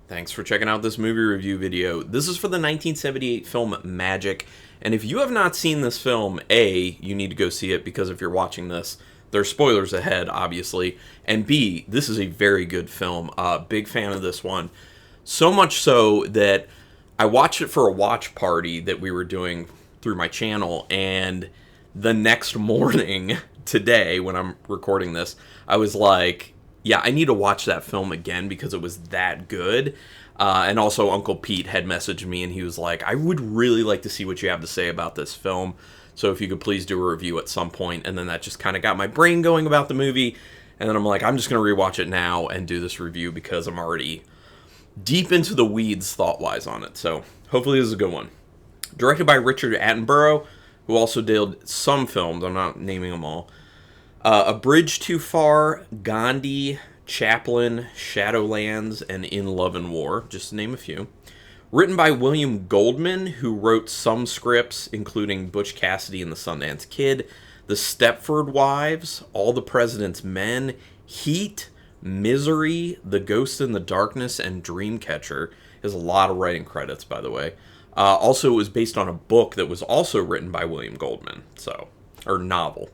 Thanks for checking out this movie review video. This is for the 1978 film Magic, and if you have not seen this film, A, you need to go see it because if you're watching this, there's spoilers ahead, obviously, and B, this is a very good film. Big fan of this one. So much so that I watched it for a watch party that we were doing through my channel, and the next morning, today, when I'm recording this, I was like, yeah, I need to watch that film again because it was that good. And also, Uncle Pete had messaged me and he was like, I would really like to see what you have to say about this film. So if you could please do a review at some point. And then that just kind of got my brain going about the movie. And then I'm like, I'm just going to rewatch it now and do this review because I'm already deep into the weeds thought-wise on it. So hopefully this is a good one. Directed by Richard Attenborough, who also did some films. I'm not naming them all. A Bridge Too Far, Gandhi, Chaplin, Shadowlands, and In Love and War, just to name a few. Written by William Goldman, who wrote some scripts, including Butch Cassidy and the Sundance Kid, The Stepford Wives, All the President's Men, Heat, Misery, The Ghost in the Darkness, and Dreamcatcher. Has a lot of writing credits, by the way. Also, it was based on a book that was also written by William Goldman, or novel.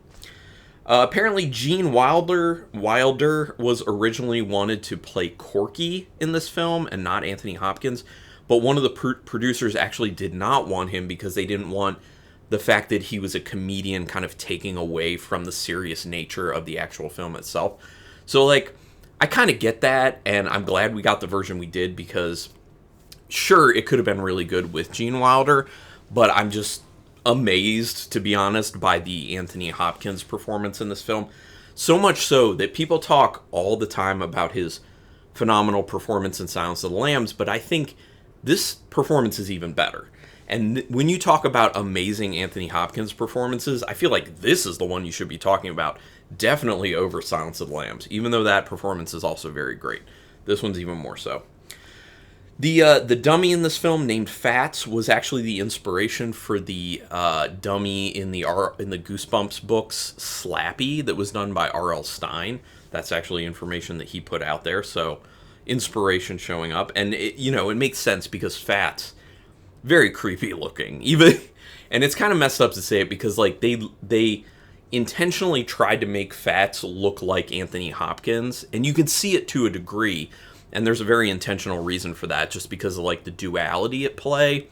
Apparently, Gene Wilder was originally wanted to play Corky in this film and not Anthony Hopkins, but one of the producers actually did not want him because they didn't want the fact that he was a comedian kind of taking away from the serious nature of the actual film itself. So, like, I kind of get that, and I'm glad we got the version we did because, sure, it could have been really good with Gene Wilder, but I'm just amazed, to be honest, by the Anthony Hopkins performance in this film. So much so that people talk all the time about his phenomenal performance in Silence of the Lambs, but I think this performance is even better. And when you talk about amazing Anthony Hopkins performances, I feel like this is the one you should be talking about. Definitely over Silence of the Lambs, even though that performance is also very great. This one's even more so. The dummy in this film named Fats was actually the inspiration for the dummy in the Goosebumps books, Slappy, that was done by R.L. Stine. That's actually information that he put out there, so inspiration showing up. And, it makes sense because Fats, very creepy looking. And it's kind of messed up to say it because, like, they intentionally tried to make Fats look like Anthony Hopkins, and you can see it to a degree. And there's a very intentional reason for that, just because of, like, the duality at play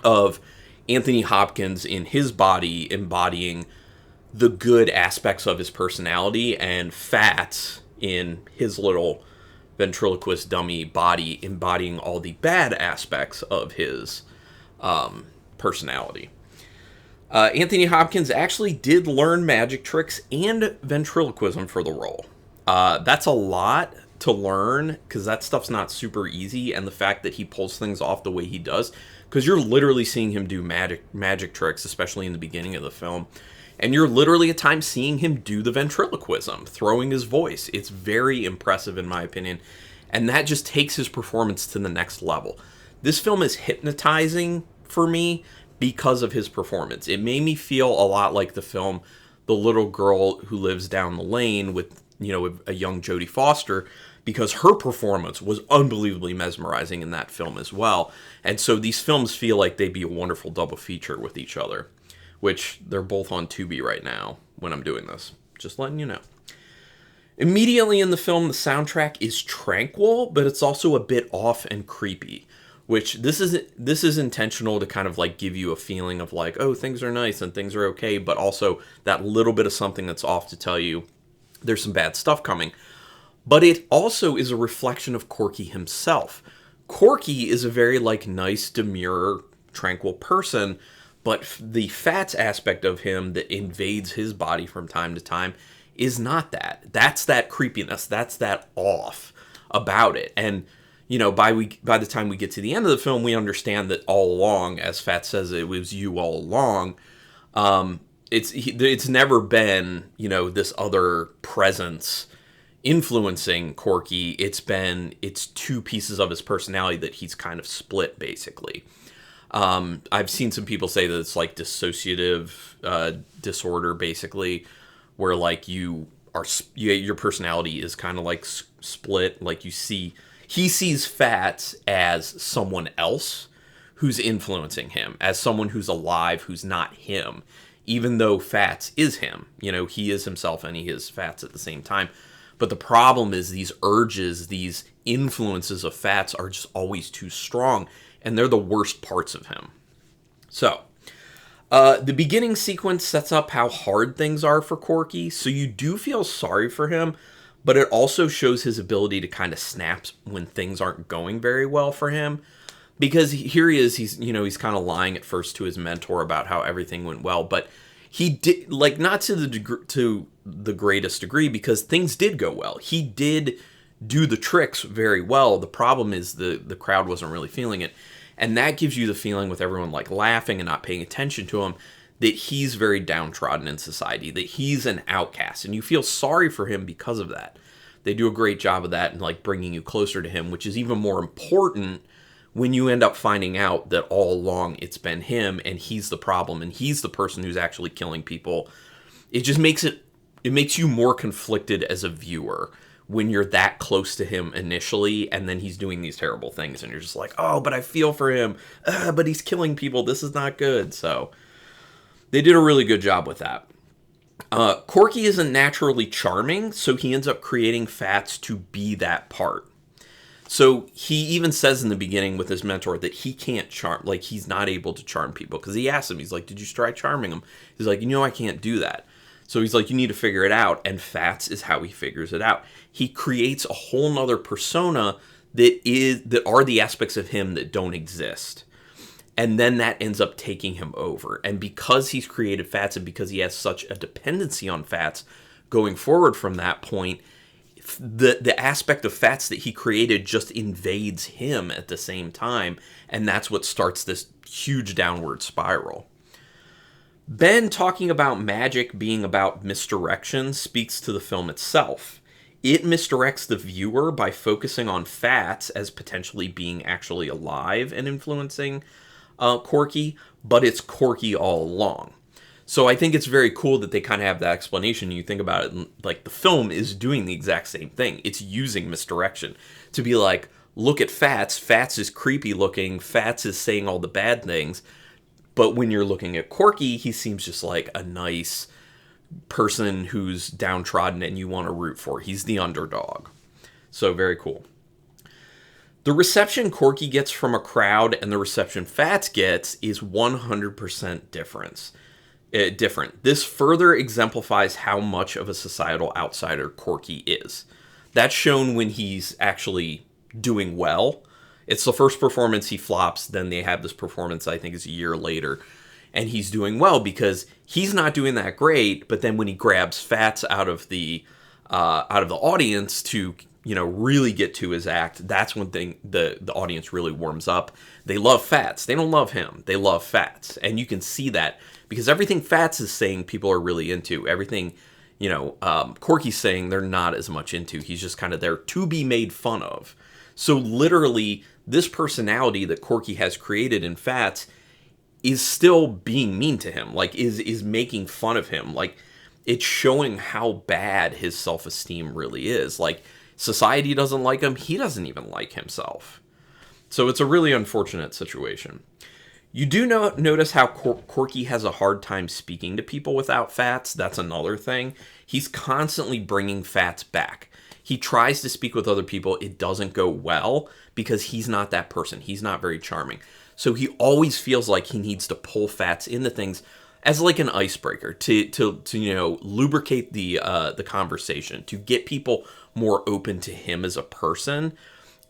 of Anthony Hopkins in his body embodying the good aspects of his personality, and Fats in his little ventriloquist dummy body embodying all the bad aspects of his personality. Anthony Hopkins actually did learn magic tricks and ventriloquism for the role. That's a lot to learn because that stuff's not super easy, and the fact that he pulls things off the way he does, because you're literally seeing him do magic tricks, especially in the beginning of the film, and you're literally at times seeing him do the ventriloquism, throwing his voice. It's very impressive in my opinion, and that just takes his performance to the next level. This film is hypnotizing for me because of his performance. It made me feel a lot like the film The Little Girl Who Lives Down the Lane with a young Jodie Foster, because her performance was unbelievably mesmerizing in that film as well. And so these films feel like they'd be a wonderful double feature with each other, which they're both on Tubi right now when I'm doing this. Just letting you know. Immediately in the film, the soundtrack is tranquil, but it's also a bit off and creepy, which this is intentional to kind of like give you a feeling of like, oh, things are nice and things are okay, but also that little bit of something that's off to tell you there's some bad stuff coming. But it also is a reflection of Corky himself. Corky is a very, like, nice, demure, tranquil person, but the Fats aspect of him that invades his body from time to time is not that. That's that creepiness. That's that off about it. And, by the time we get to the end of the film, we understand that all along, as Fats says, it was you all along. It's never been, this other presence influencing Corky. It's two pieces of his personality that he's kind of split, basically. I've seen some people say that it's like dissociative disorder, basically, where like your personality is kind of like split. Like you see He sees Fats as someone else who's influencing him, as someone who's alive, who's not him, even though Fats is him. You know, he is himself and he is Fats at the same time. But the problem is these urges, these influences of Fats are just always too strong, and they're the worst parts of him. So, the beginning sequence sets up how hard things are for Corky, so you do feel sorry for him, but it also shows his ability to kind of snap when things aren't going very well for him. Because here he is, he's kind of lying at first to his mentor about how everything went well, but he did, like, not to the greatest degree, because things did go well. He did do the tricks very well. The problem is the crowd wasn't really feeling it. And that gives you the feeling, with everyone like laughing and not paying attention to him, that he's very downtrodden in society, that he's an outcast, and you feel sorry for him because of that. They do a great job of that and like bringing you closer to him, which is even more important when you end up finding out that all along it's been him and he's the problem and he's the person who's actually killing people. It just makes you more conflicted as a viewer when you're that close to him initially, and then he's doing these terrible things, and you're just like, oh, but I feel for him, but he's killing people, this is not good. So they did a really good job with that. Corky isn't naturally charming, so he ends up creating Fats to be that part. So he even says in the beginning with his mentor that he can't charm, like he's not able to charm people, because he asks him, he's like, did you try charming him? He's like, I can't do that. So he's like, you need to figure it out, and Fats is how he figures it out. He creates a whole nother persona that are the aspects of him that don't exist. And then that ends up taking him over. And because he's created Fats, and because he has such a dependency on Fats going forward from that point, the aspect of Fats that he created just invades him at the same time. And that's what starts this huge downward spiral. Ben talking about magic being about misdirection speaks to the film itself. It misdirects the viewer by focusing on Fats as potentially being actually alive and influencing Corky, but it's Corky all along. So I think it's very cool that they kind of have that explanation. You think about it, and like the film is doing the exact same thing. It's using misdirection to be like, look at Fats. Fats is creepy looking. Fats is saying all the bad things. But when you're looking at Corky, he seems just like a nice person who's downtrodden and you want to root for. He's the underdog. So very cool. The reception Corky gets from a crowd and the reception Fats gets is 100% different. This further exemplifies how much of a societal outsider Corky is. That's shown when he's actually doing well. It's the first performance he flops, then they have this performance, I think is a year later, and he's doing well because he's not doing that great, but then when he grabs Fats out of the audience to, really get to his act, that's when the audience really warms up. They love Fats. They don't love him. They love Fats. And you can see that because everything Fats is saying, people are really into. Everything, Corky's saying, they're not as much into. He's just kind of there to be made fun of. So literally, this personality that Corky has created in Fats is still being mean to him, like is making fun of him. Like, it's showing how bad his self-esteem really is. Like, society doesn't like him. He doesn't even like himself. So it's a really unfortunate situation. You do notice how Corky has a hard time speaking to people without Fats. That's another thing. He's constantly bringing Fats back. He tries to speak with other people. It doesn't go well because he's not that person. He's not very charming. So he always feels like he needs to pull Fats into things as like an icebreaker to lubricate the conversation, to get people more open to him as a person.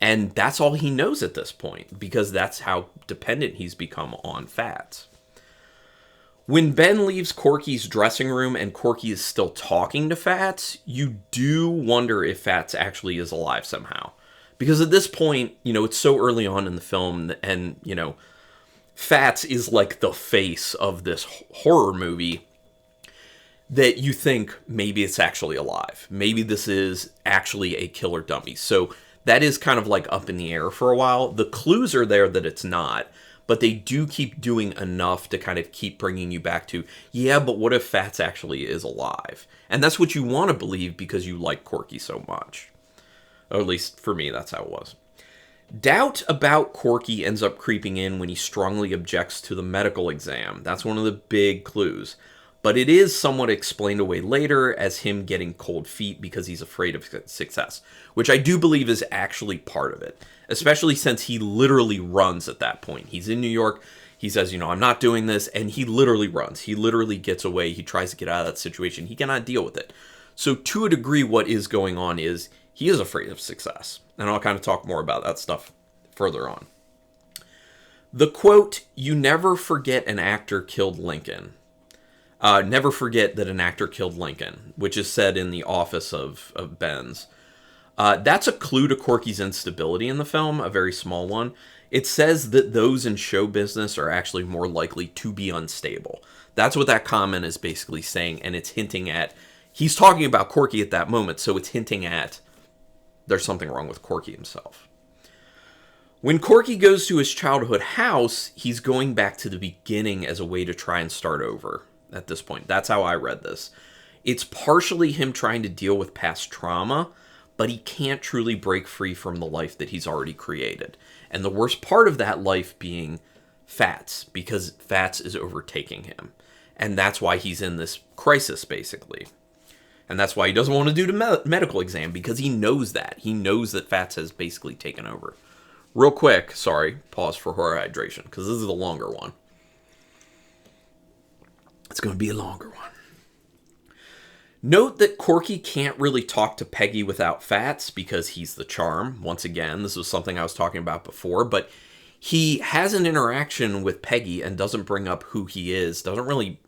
And that's all he knows at this point because that's how dependent he's become on Fats. When Ben leaves Corky's dressing room and Corky is still talking to Fats, you do wonder if Fats actually is alive somehow. Because at this point, it's so early on in the film and, Fats is like the face of this horror movie that you think maybe it's actually alive. Maybe this is actually a killer dummy. So that is kind of like up in the air for a while. The clues are there that it's not. But they do keep doing enough to kind of keep bringing you back to, yeah, but what if Fats actually is alive? And that's what you want to believe because you like Corky so much. Or at least for me, that's how it was. Doubt about Corky ends up creeping in when he strongly objects to the medical exam. That's one of the big clues. But it is somewhat explained away later as him getting cold feet because he's afraid of success, which I do believe is actually part of it, especially since he literally runs at that point. He's in New York. He says, I'm not doing this, and he literally runs. He literally gets away. He tries to get out of that situation. He cannot deal with it. So to a degree, what is going on is he is afraid of success. And I'll kind of talk more about that stuff further on. The quote, "You never forget an actor killed Lincoln." Never forget that an actor killed Lincoln, which is said in the office of Benz. That's a clue to Corky's instability in the film, a very small one. It says that those in show business are actually more likely to be unstable. That's what that comment is basically saying, and it's hinting at, he's talking about Corky at that moment, so it's hinting at there's something wrong with Corky himself. When Corky goes to his childhood house, he's going back to the beginning as a way to try and start over at this point. That's how I read this. It's partially him trying to deal with past trauma, but he can't truly break free from the life that he's already created. And the worst part of that life being Fats, because Fats is overtaking him. And that's why he's in this crisis, basically. And that's why he doesn't want to do the medical exam, because he knows that. He knows that Fats has basically taken over. Real quick, sorry, pause for hydration, because this is the longer one. It's going to be a longer one. Note that Corky can't really talk to Peggy without Fats because he's the charm. Once again, this was something I was talking about before, but he has an interaction with Peggy and doesn't bring up who he is, doesn't really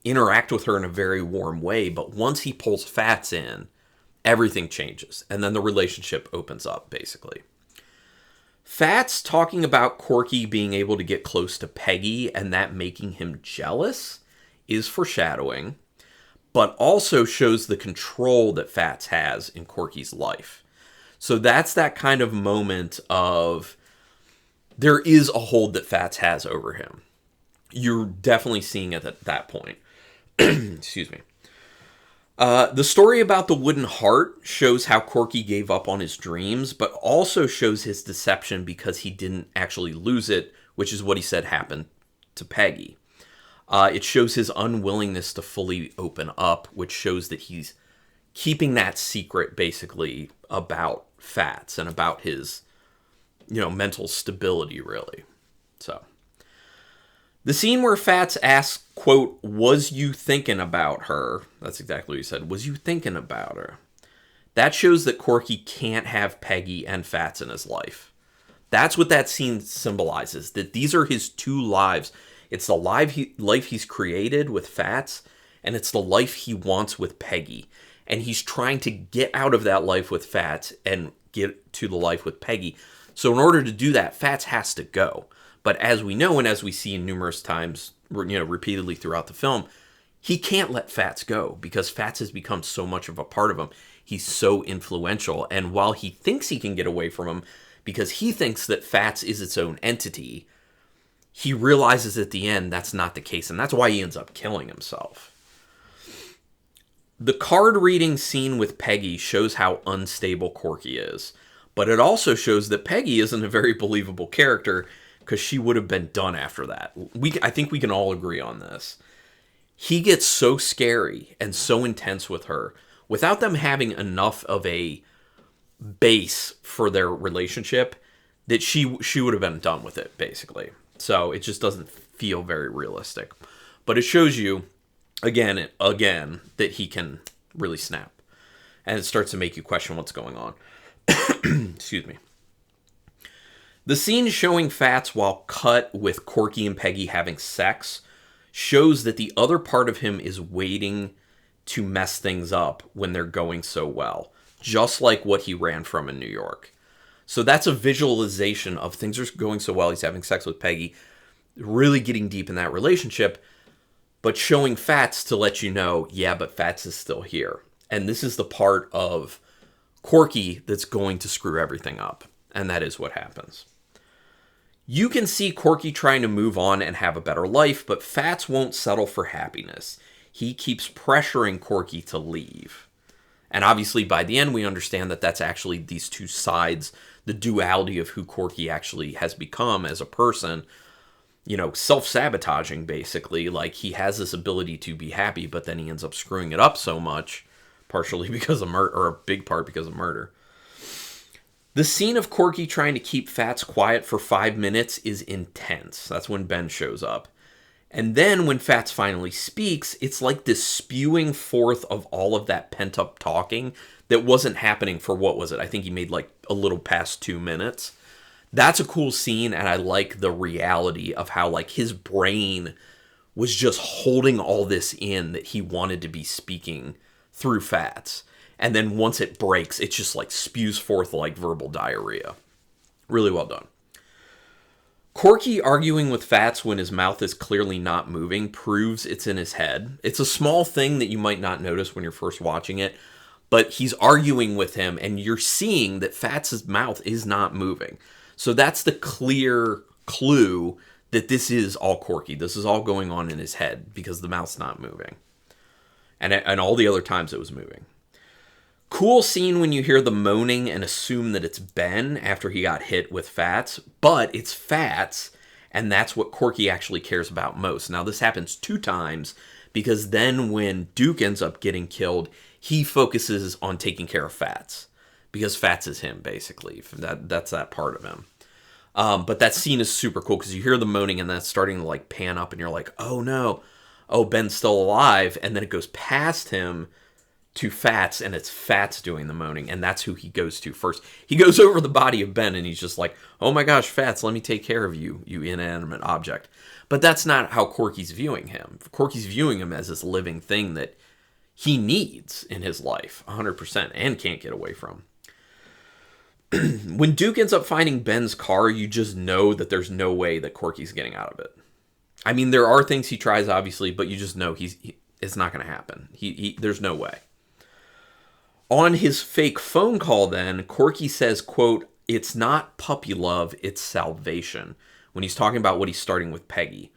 interact with her in a very warm way, but once he pulls Fats in, everything changes, and then the relationship opens up, basically. Fats talking about Corky being able to get close to Peggy and that making him jealous is foreshadowing, but also shows the control that Fats has in Corky's life. So that's that kind of moment of there is a hold that Fats has over him. You're definitely seeing it at that point. Excuse me. The story about the wooden heart shows how Corky gave up on his dreams, but also shows his deception because he didn't actually lose it, which is what he said happened to Peggy. It shows his unwillingness to fully open up, which shows that he's keeping that secret, basically, about Fats and about his, mental stability, really. So, the scene where Fats asks, quote, "Was you thinking about her?" That's exactly what he said. Was you thinking about her? That shows that Corky can't have Peggy and Fats in his life. That's what that scene symbolizes, that these are his two lives. It's the life he's created with Fats, and it's the life he wants with Peggy. And he's trying to get out of that life with Fats and get to the life with Peggy. So in order to do that, Fats has to go. But as we know, and as we see numerous times, repeatedly throughout the film, he can't let Fats go because Fats has become so much of a part of him. He's so influential. And while he thinks he can get away from him because he thinks that Fats is its own entity, he realizes at the end that's not the case, and that's why he ends up killing himself. The card reading scene with Peggy shows how unstable Corky is, but it also shows that Peggy isn't a very believable character because she would have been done after that. I think we can all agree on this. He gets so scary and so intense with her without them having enough of a base for their relationship that she would have been done with it, basically. So it just doesn't feel very realistic. But it shows you, again, that he can really snap. And it starts to make you question what's going on. Excuse me. The scene showing Fats while cut with Corky and Peggy having sex shows that the other part of him is waiting to mess things up when they're going so well. Just like what he ran from in New York. So that's a visualization of things are going so well. He's having sex with Peggy, really getting deep in that relationship, but showing Fats to let you know, yeah, but Fats is still here. And this is the part of Corky that's going to screw everything up. And that is what happens. You can see Corky trying to move on and have a better life, but Fats won't settle for happiness. He keeps pressuring Corky to leave. And obviously, by the end, we understand that that's actually these two sides the duality of who Corky actually has become as a person, self-sabotaging, basically. Like, he has this ability to be happy, but then he ends up screwing it up so much, partially because of murder, or a big part because of murder. The scene of Corky trying to keep Fats quiet for 5 minutes is intense. That's when Ben shows up. And then when Fats finally speaks, it's like this spewing forth of all of that pent-up talking that wasn't happening for, what was it? I think he made like a little past 2 minutes. That's a cool scene, and I like the reality of how like his brain was just holding all this in that he wanted to be speaking through Fats. And then once it breaks, it just like spews forth like verbal diarrhea. Really well done. Corky arguing with Fats when his mouth is clearly not moving proves it's in his head. It's a small thing that you might not notice when you're first watching it, but he's arguing with him and you're seeing that Fats' mouth is not moving. So that's the clear clue that this is all Corky. This is all going on in his head because the mouth's not moving. And all the other times it was moving. Cool scene when you hear the moaning and assume that it's Ben after he got hit with Fats, but it's Fats, and that's what Corky actually cares about most. Now, this happens 2 times, because then when Duke ends up getting killed, he focuses on taking care of Fats, because Fats is him, basically. That's that part of him. But that scene is super cool, because you hear the moaning, and then it's starting to like pan up, and you're like, oh no, oh, Ben's still alive, and then it goes past him to Fats, and it's Fats doing the moaning, and that's who he goes to first. He goes over the body of Ben, and he's just like, oh my gosh, Fats, let me take care of you, you inanimate object. But that's not how Corky's viewing him. Corky's viewing him as this living thing that he needs in his life, 100%, and can't get away from. When Duke ends up finding Ben's car, you just know that there's no way that Corky's getting out of it. I mean, there are things he tries, obviously, but you just know it's not going to happen. There's no way. On his fake phone call then, Corky says, quote, it's not puppy love, it's salvation, when he's talking about what he's starting with Peggy.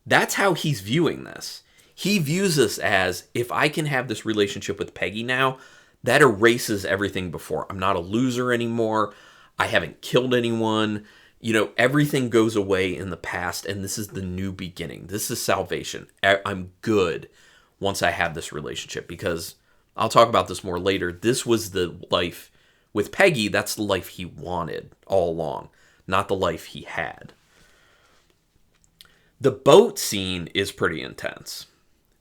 That's how he's viewing this. He views this as, if I can have this relationship with Peggy now, that erases everything before. I'm not a loser anymore. I haven't killed anyone. Everything goes away in the past, and this is the new beginning. This is salvation. I'm good once I have this relationship, because I'll talk about this more later. This was the life with Peggy. That's the life he wanted all along, not the life he had. The boat scene is pretty intense.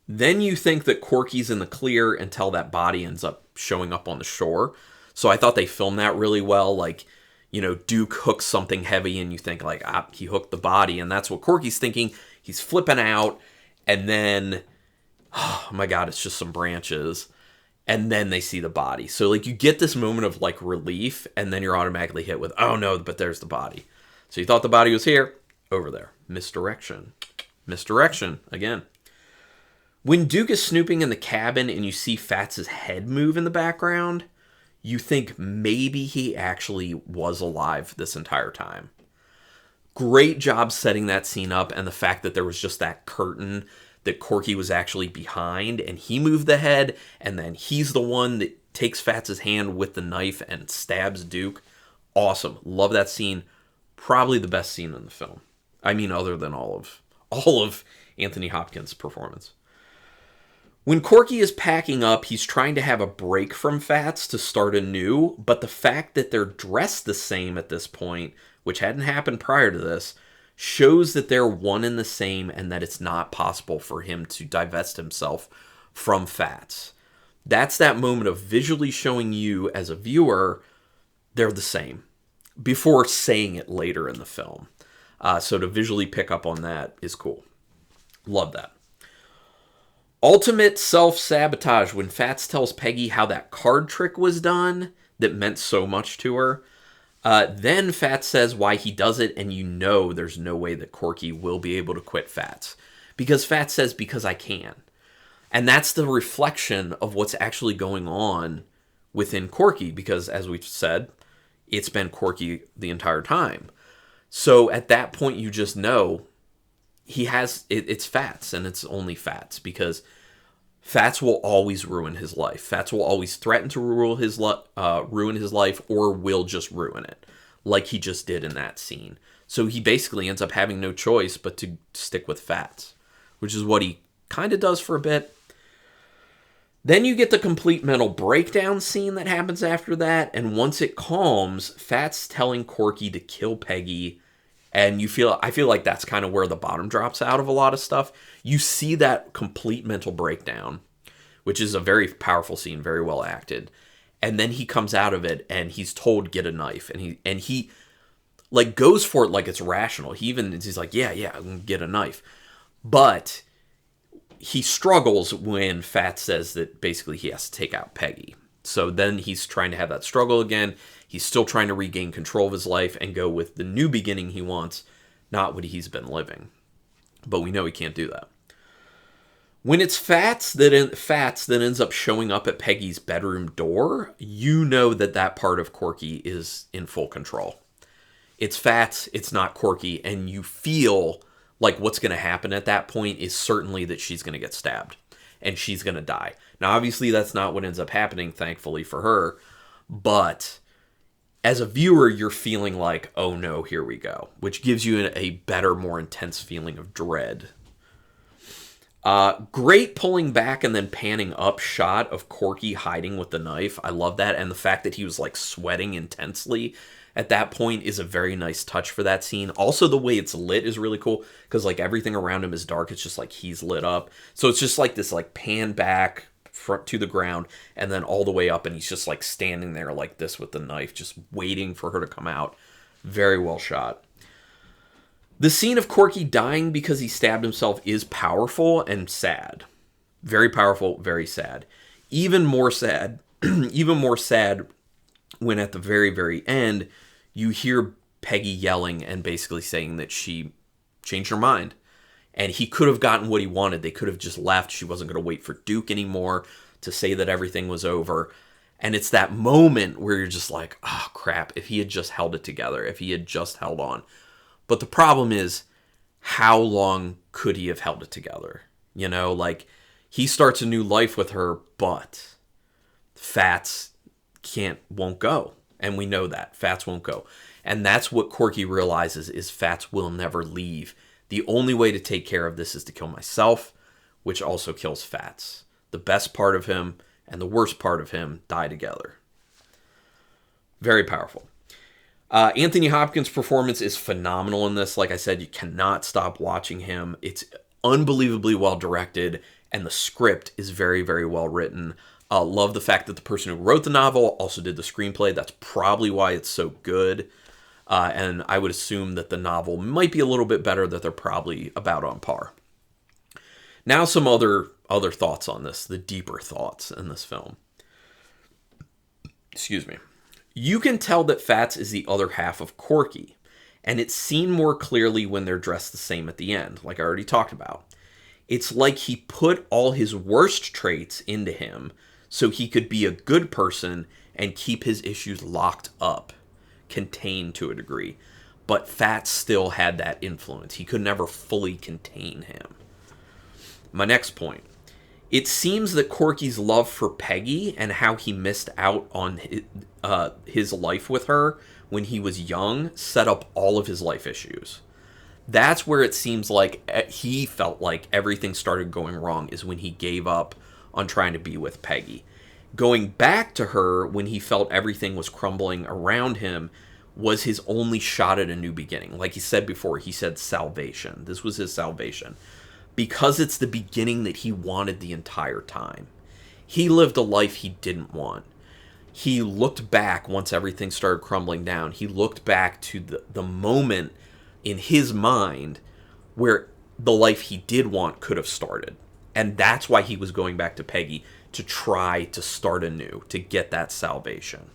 Then you think that Corky's in the clear until that body ends up showing up on the shore. So I thought they filmed that really well. Like, Duke hooks something heavy and you think like, he hooked the body. And that's what Corky's thinking. He's flipping out. And then, oh my God, it's just some branches. And then they see the body. So like you get this moment of like relief, and then you're automatically hit with, oh no, but there's the body. So you thought the body was here, over there. Misdirection. Misdirection again. When Duke is snooping in the cabin and you see Fats' head move in the background, you think maybe he actually was alive this entire time. Great job setting that scene up, and the fact that there was just that curtain that Corky was actually behind, and he moved the head, and then he's the one that takes Fats' hand with the knife and stabs Duke. Awesome. Love that scene. Probably the best scene in the film. I mean, other than all of Anthony Hopkins' performance. When Corky is packing up, he's trying to have a break from Fats to start anew, but the fact that they're dressed the same at this point, which hadn't happened prior to this, shows that they're one and the same, and that it's not possible for him to divest himself from Fats. That's that moment of visually showing you as a viewer they're the same before saying it later in the film. So to visually pick up on that is cool. Love that. Ultimate self-sabotage when Fats tells Peggy how that card trick was done that meant so much to her. Then Fats says why he does it, and you know there's no way that Corky will be able to quit Fats. Because Fats says, because I can. And that's the reflection of what's actually going on within Corky, because as we've said, it's been Corky the entire time. So at that point, you just know it's Fats, and it's only Fats, because Fats will always ruin his life. Fats will always threaten to ruin his life, or will just ruin it. like he just did in that scene. So he basically ends up having no choice but to stick with Fats, which is what he kind of does for a bit. Then you get the complete mental breakdown scene that happens after that, and once it calms, Fats telling Corky to kill Peggy, and I feel like that's kind of where the bottom drops out of a lot of stuff. You see that complete mental breakdown, which is a very powerful scene, very well acted. And then he comes out of it and he's told get a knife, and he like goes for it like it's rational. He's like, yeah, I'm gonna get a knife. But he struggles when Fats says that basically he has to take out Peggy. So then he's trying to have that struggle again. He's still trying to regain control of his life and go with the new beginning he wants, not what he's been living. But we know he can't do that. When it's Fats that ends up showing up at Peggy's bedroom door, you know that part of Corky is in full control. It's Fats, it's not Corky, and you feel like what's going to happen at that point is certainly that she's going to get stabbed and she's going to die. Now, obviously, that's not what ends up happening, thankfully for her, but as a viewer, you're feeling like, oh no, here we go, which gives you a better, more intense feeling of dread. Great pulling back and then panning up shot of Corky hiding with the knife. I love that, and the fact that he was like sweating intensely at that point is a very nice touch for that scene. Also, the way it's lit is really cool because like everything around him is dark. It's just like he's lit up. So it's just like this like pan back front to the ground and then all the way up, and he's just like standing there like this with the knife, just waiting for her to come out. Very well shot. The scene of Corky dying because he stabbed himself is powerful and sad. Very powerful, very sad. Even more sad when at the very, very end, you hear Peggy yelling and basically saying that she changed her mind. And he could have gotten what he wanted. They could have just left. She wasn't going to wait for Duke anymore to say that everything was over. And it's that moment where you're just like, oh, crap, if he had just held it together, if he had just held on. But the problem is, how long could he have held it together? You know, like, he starts a new life with her, but Fats won't go. And we know that. Fats won't go. And that's what Corky realizes is Fats will never leave. The only way to take care of this is to kill myself, which also kills Fats. The best part of him and the worst part of him die together. Very powerful. Anthony Hopkins' performance is phenomenal in this. Like I said, you cannot stop watching him. It's unbelievably well directed, and the script is very, very well written. Love the fact that the person who wrote the novel also did the screenplay. That's probably why it's so good. And I would assume that the novel might be a little bit better, that they're probably about on par. Now some other thoughts on this, the deeper thoughts in this film. Excuse me. You can tell that Fats is the other half of Corky, and it's seen more clearly when they're dressed the same at the end, like I already talked about. It's like he put all his worst traits into him so he could be a good person and keep his issues locked up, contained to a degree. But Fats still had that influence. He could never fully contain him. My next point. It seems that Corky's love for Peggy and how he missed out on his life with her when he was young set up all of his life issues. That's where it seems like he felt like everything started going wrong, is when he gave up on trying to be with Peggy. Going back to her when he felt everything was crumbling around him was his only shot at a new beginning. Like he said before, he said salvation. This was his salvation. Because it's the beginning that he wanted the entire time. He lived a life he didn't want. He looked back once everything started crumbling down. He looked back to the moment in his mind where the life he did want could have started. And that's why he was going back to Peggy, to try to start anew, to get that salvation.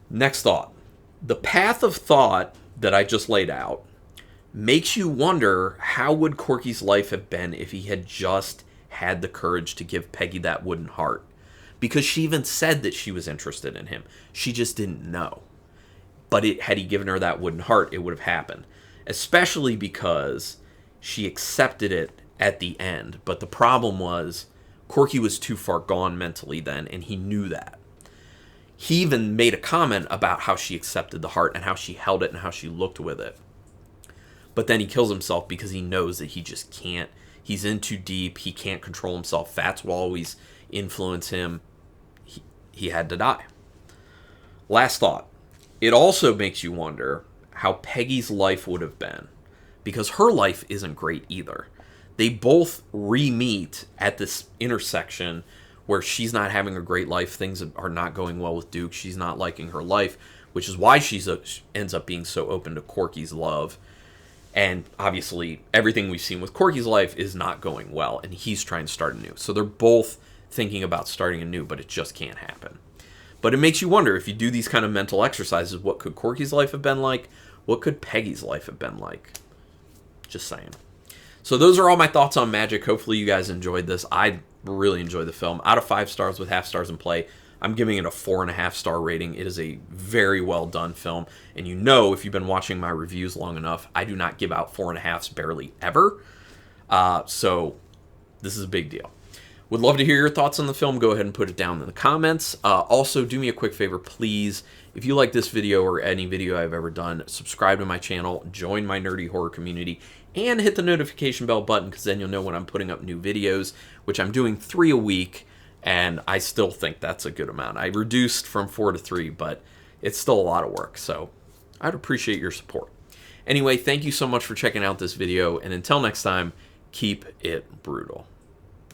Next thought. The path of thought that I just laid out makes you wonder, how would Corky's life have been if he had just had the courage to give Peggy that wooden heart? Because she even said that she was interested in him. She just didn't know. But had he given her that wooden heart, it would have happened. Especially because she accepted it at the end. But the problem was, Corky was too far gone mentally then, and he knew that. he even made a comment about how she accepted the heart and how she held it and how she looked with it. But then he kills himself because he knows that he just can't. He's in too deep. He can't control himself. Fats will always influence him. He had to die. Last thought. It also makes you wonder how Peggy's life would have been, because her life isn't great either. They both re-meet at this intersection where she's not having a great life. Things are not going well with Duke. She's not liking her life, which is why she ends up being so open to Corky's love. And obviously, everything we've seen with Corky's life is not going well, and he's trying to start anew. So they're both thinking about starting anew, but it just can't happen. But it makes you wonder, if you do these kind of mental exercises, what could Corky's life have been like? What could Peggy's life have been like? Just saying. So those are all my thoughts on Magic. Hopefully you guys enjoyed this. I really enjoyed the film. Out of 5 stars with half stars in play, I'm giving it a 4.5 star rating. It is a very well done film. And you know, if you've been watching my reviews long enough, I do not give out 4.5s barely ever. So this is a big deal. Would love to hear your thoughts on the film. Go ahead and put it down in the comments. Also, do me a quick favor, please. If you like this video or any video I've ever done, subscribe to my channel, join my nerdy horror community, and hit the notification bell button, because then you'll know when I'm putting up new videos, which I'm doing 3 a week, and I still think that's a good amount. I reduced from 4 to 3, but it's still a lot of work, so I'd appreciate your support. Anyway, thank you so much for checking out this video, and until next time, keep it brutal.